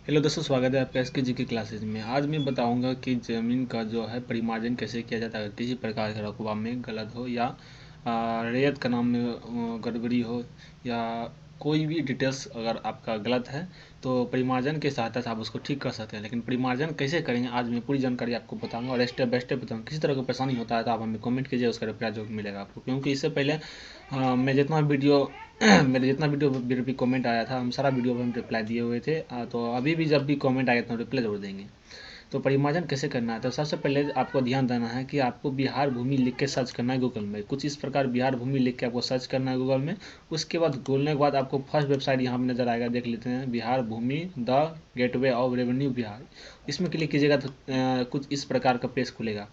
Hello दोस्तों, स्वागत है आपका एसके जी की क्लासेज में। आज मैं बताऊंगा कि ज़मीन का जो है परिमार्जन कैसे किया जाता है अगर किसी प्रकार का रकबा में गलत हो या रैयत का नाम में गड़बड़ी हो या कोई भी डिटेल्स अगर आपका गलत है तो परिमार्जन के सहायता से आप उसको ठीक कर सकते हैं। लेकिन परिमार्जन कैसे करेंगे आज मैं पूरी जानकारी आपको बताऊंगा और स्टेप बाय स्टेप बताऊंगा। किसी तरह का परेशानी होता है तो आप हमें कमेंट कीजिए, उसका रिप्लाई जो मिलेगा आपको। क्योंकि इससे पहले मैं जितना वीडियो मेरे जितना वीडियो मेरे भी कमेंट आया था, हम सारा वीडियो पर हम रिप्लाई दिए हुए थे। तो अभी भी जब भी कमेंट आएगा तो रिप्लाई जरूर देंगे। तो परिमार्जन कैसे करना है, तो सबसे पहले आपको ध्यान देना है कि आपको बिहार भूमि लिख के सर्च करना है गूगल में। कुछ इस प्रकार बिहार भूमि लिख के आपको सर्च करना है गूगल में। उसके बाद खोलने के बाद आपको फर्स्ट वेबसाइट यहाँ पर नजर आएगा, देख लेते हैं, Bihar Bhumi the gateway of revenue Bihar. इसमें क्लिक कीजिएगा तो कुछ इस प्रकार का पेज खुलेगा।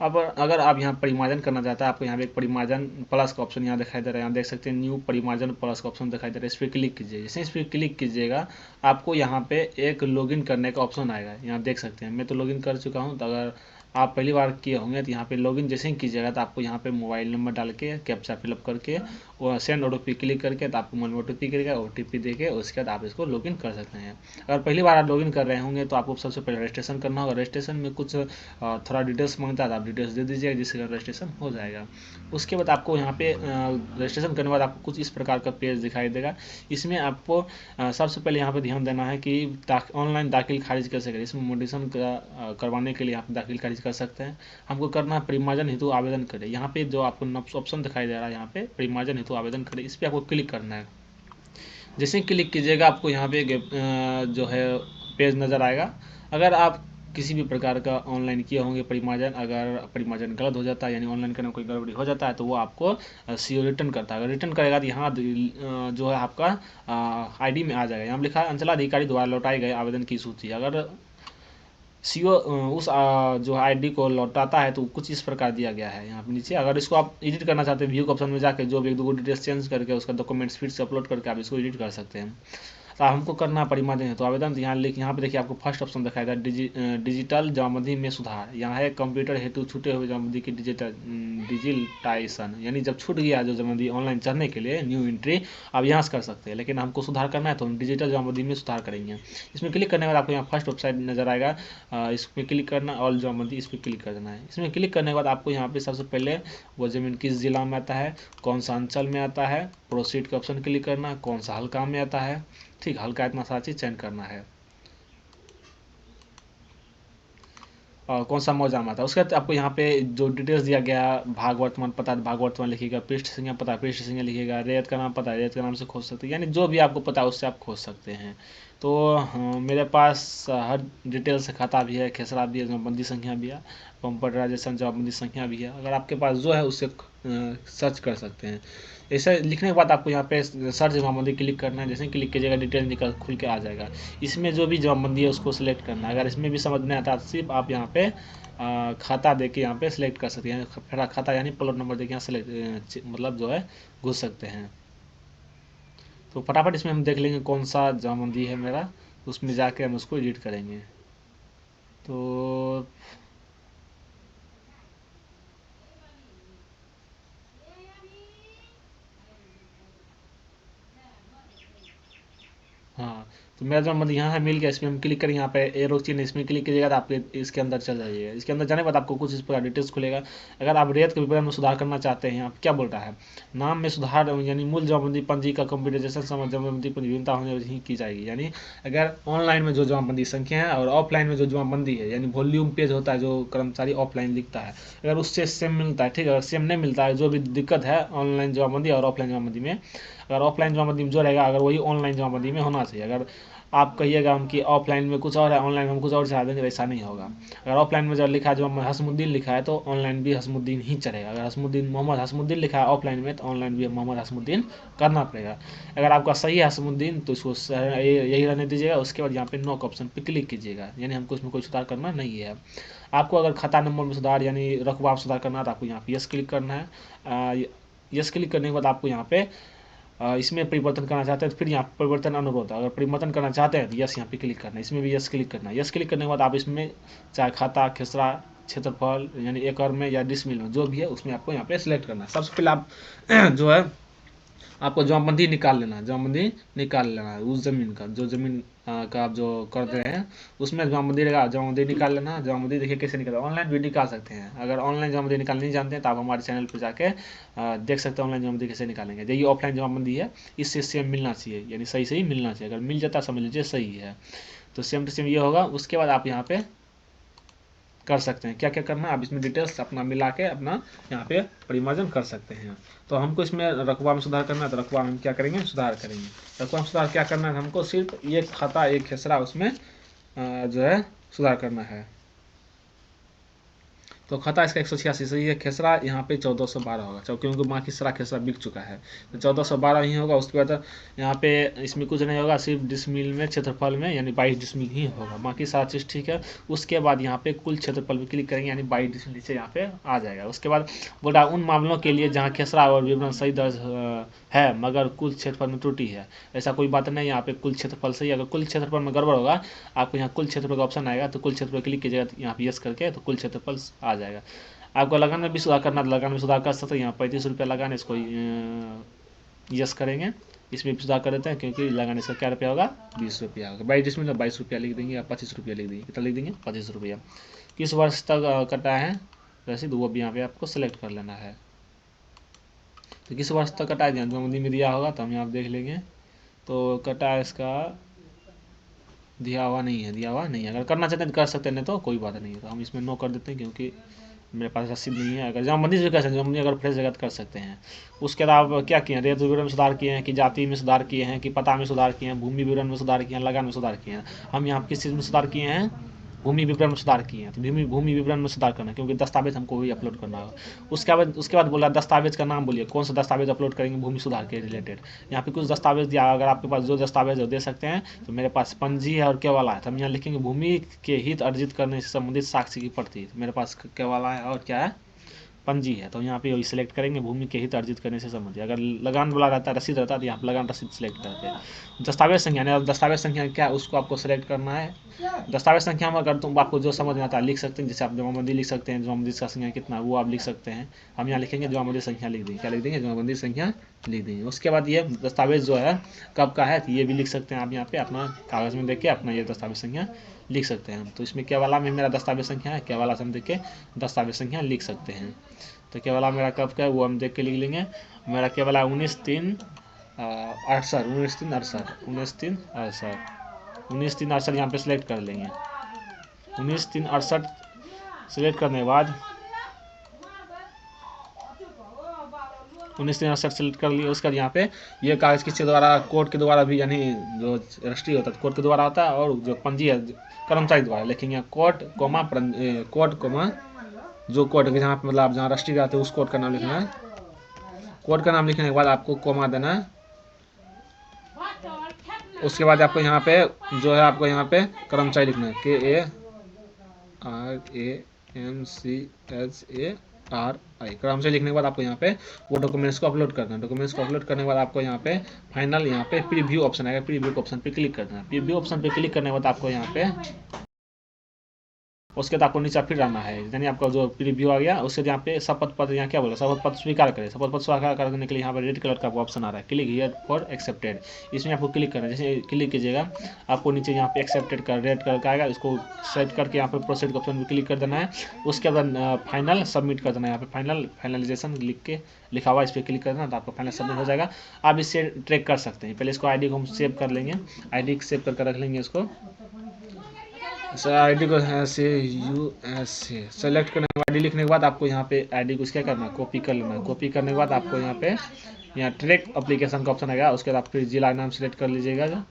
अब अगर आप यहाँ परिमार्जन करना चाहते हैं, आपको यहाँ पे एक परिमार्जन प्लस का ऑप्शन यहाँ दिखाई दे रहा है, यहाँ देख सकते हैं न्यू परिमार्जन प्लस का ऑप्शन दिखाई दे रहा है। इस पर क्लिक कीजिए। जैसे इस पर क्लिक कीजिएगा आपको यहाँ पे एक लॉगिन करने का ऑप्शन आएगा। यहाँ देख सकते हैं मैं तो लॉगिन कर चुका हूँ। तो अगर आप पहली बार किए होंगे तो यहाँ पे लॉगिन जैसे ही कीजिएगा तो आपको यहाँ पे मोबाइल नंबर डाल के कैप्चा फिलअप करके और सेंड OTP क्लिक करके तो आपको मोबाइल में OTP करेगा। OTP देके उसके बाद आप इसको लॉगिन कर सकते हैं। अगर पहली बार आप लॉगिन कर रहे होंगे तो आपको सबसे पहले रजिस्ट्रेशन करना होगा। रजिस्ट्रेशन में कुछ थोड़ा डिटेल्स मांगता है तो आप डिटेल्स दे दीजिएगा, जिससे रजिस्ट्रेशन हो जाएगा। उसके बाद आपको यहाँ पे रजिस्ट्रेशन करने के बाद आपको कुछ इस प्रकार का पेज दिखाई देगा। इसमें आपको सबसे पहले यहाँ पे ध्यान देना है कि ऑनलाइन दाखिल खारिज कैसे करें। इसमें मोडिशन करवाने के लिए आप दाखिल खारिज कर सकते हैं। हमको करना है परिमार्जन हेतु आवेदन करें। यहाँ पे जो आपको ऑप्शन दिखाई दे रहा है, यहाँ पे परिमार्जन हेतु आवेदन करें, इस पर आपको क्लिक करना है। जैसे ही क्लिक कीजिएगा आपको यहाँ पे जो है पेज नज़र आएगा। अगर आप किसी भी प्रकार का ऑनलाइन किए होंगे परिमार्जन, अगर परिमार्जन गलत हो जाता है यानी ऑनलाइन करने में कोई गड़बड़ी हो जाता है तो वो आपको CO रिटर्न करता है। अगर रिटर्न करेगा तो यहाँ जो है आपका ID में आ जाएगा। यहाँ लिखा है अंचलाधिकारी द्वारा लौटाए गए आवेदन की सूची। अगर CO उस जो ID को लौटाता है तो कुछ इस प्रकार दिया गया है यहाँ पे नीचे। अगर इसको आप एडिट करना चाहते हैं, व्यू के ऑप्शन में जाकर जो भी एक दो डिटेल्स चेंज करके उसका डॉक्यूमेंट्स फिर से अपलोड करके आप इसको एडिट कर सकते हैं। तो हमको करना परिमार्जन है तो आवेदन यहाँ पे देखिए आपको फर्स्ट ऑप्शन दिखाएगा डिजिटल जमाबंदी में सुधार। यहाँ है कंप्यूटर हेतु छूटे हुए जमाबंदी की डिजिटाइजेशन, यानी जब छूट गया जो जमाबंदी ऑनलाइन चढ़ने के लिए न्यू एंट्री आप यहाँ से कर सकते हैं। लेकिन हमको सुधार करना है तो हम डिजिटल जमाबंदी में सुधार करेंगे। इसमें क्लिक करने के बाद आपको यहाँ फर्स्ट वेबसाइट नजर आएगा, इस पर क्लिक करना, ऑल जमाबंदी इस पर क्लिक कर देना है। इसमें क्लिक करने के बाद आपको यहाँ पे सबसे पहले वो जमीन किस जिला में आता है, कौन सा अंचल में आता है, प्रोसीड के ऑप्शन क्लिक करना, कौन सा हल्का में आता है, ठीक, हल्का इतना सारा चीज़ चयन करना है और कौन सा मौजा में आता है। उसके बाद आपको यहाँ पे जो डिटेल्स दिया गया, भाग वर्तमान पता भाग वर्तमान लिखिएगा, पृष्ठ संख्या पता पृष्ठ संख्या लिखिएगा, रेत का नाम पता रेत के नाम से खोज सकते हैं, यानी जो भी आपको पता है उससे आप खोज सकते हैं। तो मेरे पास हर डिटेल से खाता भी है, खेसरा भी है, जमाबंदी संख्या भी है, कंप्यूटराइजेशन जमाबंदी संख्या भी है। अगर आपके पास जो है उससे सर्च कर सकते हैं। ऐसे लिखने के बाद आपको यहाँ पे सर्च जमाबंदी क्लिक करना है। जैसे ही क्लिक कीजिएगा डिटेल निकल खुल के आ जाएगा। इसमें जो भी जमाबंदी है उसको सिलेक्ट करना है। अगर इसमें भी समझ नहीं आता सिर्फ आप यहाँ पे खाता दे के यहाँ पे सिलेक्ट कर सकते हैं। फिर खाता यानी प्लॉट नंबर दे के यहाँ सिलेक्ट मतलब जो है घुस सकते हैं। तो फटाफट इसमें हम देख लेंगे कौन सा जमाबंदी है मेरा, उसमें जाके हम उसको एडिट करेंगे। तो हाँ, तो मेरा जो मतलब यहाँ है मिल गया। इसमें हम क्लिक करेंगे, यहाँ पे एरो चिन्ह इसमें क्लिक कीजिएगा तो आपके इसके अंदर चल जाइएगा। इसके अंदर जाने के बाद आपको कुछ इस प्रकार डिटेल्स खुलेगा। अगर आप रेत के विवरण में सुधार करना चाहते हैं, यहाँ क्या बोल रहा है, नाम में सुधार यानी मूल जमाबंदी पंजी का कंप्यूटराइजेशन जमाबंदी पंजीयनता होने ही की जाएगी। यानी अगर ऑनलाइन में जो जमाबंदी संख्या है और ऑफलाइन में जो जमाबंदी है, यानी वॉल्यूम पेज होता है जो कर्मचारी ऑफलाइन लिखता है, अगर उससे सेम मिलता है, ठीक है। अगर सेम नहीं मिलता है, जो भी दिक्कत है ऑनलाइन जमाबंदी और ऑफलाइन जमाबंदी में, अगर ऑफलाइन जमाबंदी में जो रहेगा अगर वही ऑनलाइन जमाबंदी में होना चाहिए। अगर आप कहिएगा हम कि ऑफलाइन में कुछ और है, ऑनलाइन में हम कुछ और चढ़ा देंगे, ऐसा नहीं होगा। अगर ऑफलाइन में जो लिखा है जो हसमुद्दीन लिखा है तो ऑनलाइन भी हसमुद्दीन ही चलेगा। अगर हसमुद्दीन मोहम्मद हसमुद्दीन लिखा है ऑफलाइन में तो ऑनलाइन भी मोहम्मद हसमुद्दीन करना पड़ेगा। अगर आपका सही है हसमुद्दीन तो इसको यही रहने दीजिएगा। उसके बाद यहाँ पे नो ऑप्शन पे क्लिक कीजिएगा, यानी हमको इसमें कोई सुधार करना नहीं है। आपको अगर खाता नंबर में सुधार यानी रकबा सुधार करना है तो आपको यहाँ पे यस क्लिक करना है। यस क्लिक करने के बाद आपको यहाँ पे इसमें परिवर्तन करना चाहते हैं तो फिर यहाँ परिवर्तन अनुरोध, अगर परिवर्तन करना चाहते हैं तो यस यहाँ पे क्लिक करना है। इसमें भी यस क्लिक करना है। यस क्लिक करने के बाद आप इसमें चाहे खाता खेसरा क्षेत्रफल यानी एकड़ में या डिसमिल में जो भी है उसमें आपको यहाँ पे सिलेक्ट करना है। सबसे पहले आप जो है आपको जमाबंदी निकाल लेना है, जमाबंदी निकाल लेना है उस ज़मीन का, जो ज़मीन का आप जो कर रहे हैं उसमें जमाबंदी रहेगा, जमाबंदी निकाल लेना। जमाबंदी देखिए कैसे निकलता है, ऑनलाइन भी निकाल सकते हैं। अगर ऑनलाइन जमाबंदी निकालना नहीं जानते हैं तो आप हमारे चैनल पर जाके देख सकते हैं ऑनलाइन जमाबंदी कैसे निकालेंगे। ये ऑफलाइन जमाबंदी है, इससे सेम मिलना चाहिए, यानी सही सही मिलना चाहिए। अगर मिल जाता है समझ लीजिए सही है, तो सेम टू सेम ये होगा। उसके बाद आप यहाँ पे कर सकते हैं, क्या क्या करना है आप इसमें डिटेल्स अपना मिला के अपना यहाँ पे परिमार्जन कर सकते हैं। तो हमको इसमें रकबा में सुधार करना है, तो रकबा में क्या करेंगे, सुधार करेंगे। रकबा में सुधार क्या करना है, हमको सिर्फ एक खाता एक खेसरा उसमें जो है सुधार करना है। तो खाता इसका 186 सही है। खेसरा यहाँ पे 1412 होगा, क्योंकि बाकी सारा खेसरा बिक चुका है, तो 1412 ही होगा। उसके बाद यहाँ पे इसमें कुछ नहीं होगा, सिर्फ डिसमिल में क्षेत्रफल में यानी 22 डिसमिल ही होगा, बाकी सारा चीज़ ठीक है। उसके बाद यहाँ पे कुल क्षेत्रफल पर क्लिक करेंगे, यानी 22 डिसमिल नीचे यहाँ पे आ जाएगा। उसके बाद बोल रहा उन मामलों के लिए जहाँ खेसरा और विवरण सही दर्ज है मगर कुल क्षेत्रफल में त्रुटि है, ऐसा कोई बात नहीं। यहाँ पे कुल क्षेत्रफल सही, अगर कुल क्षेत्रफल में गड़बड़ होगा आपको यहाँ कुल क्षेत्रफल का ऑप्शन आएगा, तो कुल क्षेत्रफल क्लिक कीजिएगा यहाँ पे यस करके, तो कुल क्षेत्रफल आ जाएगा। आपको लगान में भी सुधार करना, तो लगान में सुधार कर सकते हैं। यहाँ 35 रुपया लगान, इसको यस करेंगे, इसमें भी सुधार कर देते हैं, क्योंकि लगान इसका क्या रुपया होगा, 20 रुपया होगा। 22 डिसमिल 22 रुपया लिख देंगे, या 25 रुपया लिख देंगे, कितना लिख देंगे, 25 रुपया। किस वर्ष तक कटा है रसीद, वो भी यहाँ पे आपको सेलेक्ट कर लेना है। तो किस वर्ष तक कटा है, जमाबंदी में दिया होगा तो हम यहाँ देख लेंगे। तो कटा है इसका दिया हुआ नहीं है, दिया हुआ नहीं है। अगर करना चाहते हैं तो कर सकते हैं, नहीं तो कोई बात नहीं है। तो हम इसमें नो कर देते हैं, क्योंकि मेरे पास रसीद नहीं है। अगर जमाबंदी से कर सकते हैं, जमाबंदी अगर फ्रेश जगह कर सकते हैं। उसके अलावा क्या किए हैं, रेत विवरण में सुधार किए हैं, कि जाति में सुधार किए हैं, कि पता में सुधार किए हैं, भूमि विवरण में सुधार किए हैं, लगान में सुधार किए हैं। हम यहाँ किस चीज़ में सुधार किए हैं, भूमि विवरण में सुधार किए हैं। तो भूमि विवरण में सुधार करना है, क्योंकि दस्तावेज हमको वही अपलोड करना होगा। उसके बाद बोला दस्तावेज का नाम बोलिए, कौन सा दस्तावेज अपलोड करेंगे भूमि सुधार के रिलेटेड। यहाँ पे कुछ दस्तावेज दिया, अगर आपके पास जो दस्तावेज दे सकते हैं। तो मेरे पास पंजी है और केवाला है, तो हम यहाँ लिखेंगे भूमि के हित अर्जित करने से संबंधित साक्ष्य की प्रति। तो मेरे पास केवाला है और क्या है, पंजी है। तो यहाँ पे वही सिलेक्ट करेंगे, भूमि के हित अर्जित करने से संबंधित। अगर लगान वाला रहता है, रसीद रहता है, तो यहाँ पे लगान रसीद सिलेक्ट करते हैं। दस्तावेज संख्या नहीं, दस्तावेज संख्या क्या है उसको आपको सिलेक्ट करना है। दस्तावेज संख्या में अगर तुम आपको जो समझ में आता है लिख सकते हैं, जैसे आप जमाबंदी लिख सकते हैं, जमाबंदी का संख्या कितना वो आप लिख सकते हैं। हम यहाँ लिखेंगे जमाबंदी संख्या लिख देंगे, क्या लिख देंगे, जमाबंदी संख्या लिख देंगे। उसके बाद ये दस्तावेज जो है कब का है, तो ये भी लिख सकते हैं आप यहाँ पे अपना कागज़ में देख के अपना ये दस्तावेज संख्या लिख सकते हैं। तो इसमें केवाला में मेरा दस्तावेज संख्या है, केवाला से हम देख के दस्तावेज संख्या लिख सकते हैं। तो केवला मेरा कब का है वो हम देख के लिख लेंगे। मेरा केवला 19/3/68 19/3/68 यहाँ पे सिलेक्ट कर लेंगे। 19/3/68 सिलेक्ट करने के बाद 19/3/68 सेलेक्ट कर लिए। उसके बाद यहाँ पे ये कागज़ किसके द्वारा, कोर्ट के द्वारा भी, यानी जो रजिस्ट्री होता है कोर्ट के द्वारा होता है, और जो पंजी है कर्मचारी द्वारा। लिखेंगे कोर्ट कोमा जो कोर्ट जहाँ पे मतलब आप जहाँ रजिस्ट्री कराते हैं उस कोर्ट का नाम लिखना है। कोर्ट का नाम लिखने के बाद आपको कोमा देना है। उसके बाद आपको यहाँ पे जो है आपको यहाँ पे कर्मचारी लिखना है, KARAMCHARI कर्मचारी लिखने के बाद आपको यहाँ पे वो डॉक्यूमेंट्स को अपलोड करना है। डॉक्यूमेंट्स को अपलोड करने के बाद आपको यहाँ पे फाइनल यहाँ पे प्रीव्यू ऑप्शन आएगा, प्रीव्यू ऑप्शन पे क्लिक करना है। प्रीव्यू ऑप्शन पे क्लिक करने के बाद आपको यहाँ पे उसके बाद आपको नीचे फिर आना है, यानी आपका जो प्रीव्यू आ गया। उसके यहाँ पे शपथ पत्र, यहाँ क्या बोला, शपथ पत्र स्वीकार करें। शपथ पत्र स्वीकार करने के लिए यहाँ पर रेड कलर का ऑप्शन आ रहा है, क्लिक हियर फॉर एक्सेप्टेड। इसमें आपको क्लिक करना है। जैसे क्लिक कीजिएगा आपको नीचे यहाँ पे एक्सेप्टेड का रेड कलर का आएगा, इसको सेट करके यहाँ पे प्रोसीड के ऑप्शन पर क्लिक कर देना है। उसके बाद फाइनल सबमिट कर देना है। यहाँ पे फाइनलाइजेशन लिख के लिखा हुआ, इस पर क्लिक करना है, तो आपका फाइनल सबमिट हो जाएगा। आप इससे ट्रैक कर सकते हैं। पहले इसको ID को हम सेव कर लेंगे, ID सेव करके रख लेंगे इसको। ID को ऐसे USA सेलेक्ट करने के बाद ID लिखने के बाद आपको यहाँ पे ID को क्या करना है, कॉपी कर लेना है। कॉपी करने के बाद आपको यहाँ ट्रैक एप्लीकेशन का ऑप्शन आएगा। उसके बाद आप फिर जिला नाम सेलेक्ट कर लीजिएगा,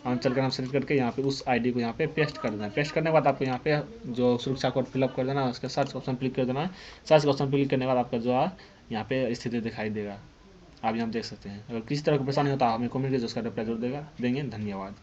अंचल का नाम सेलेक्ट करके यहाँ पे उस ID को यहाँ पे पेस्ट कर देना है। पेस्ट करने के बाद आपको यहाँ पे जो सुरक्षा कोड फिलअप कर देना है, उसके सर्च ऑप्शन क्लिक कर देना है। सर्च ऑप्शन क्लिक करने के बाद आपका जो है यहाँ पे स्थिति दिखाई देगा, आप यहाँ देख सकते हैं। अगर किसी तरह की परेशानी होता है हमें कमेंट कीजिए, उसका रिप्लाई जरूर देंगे। धन्यवाद।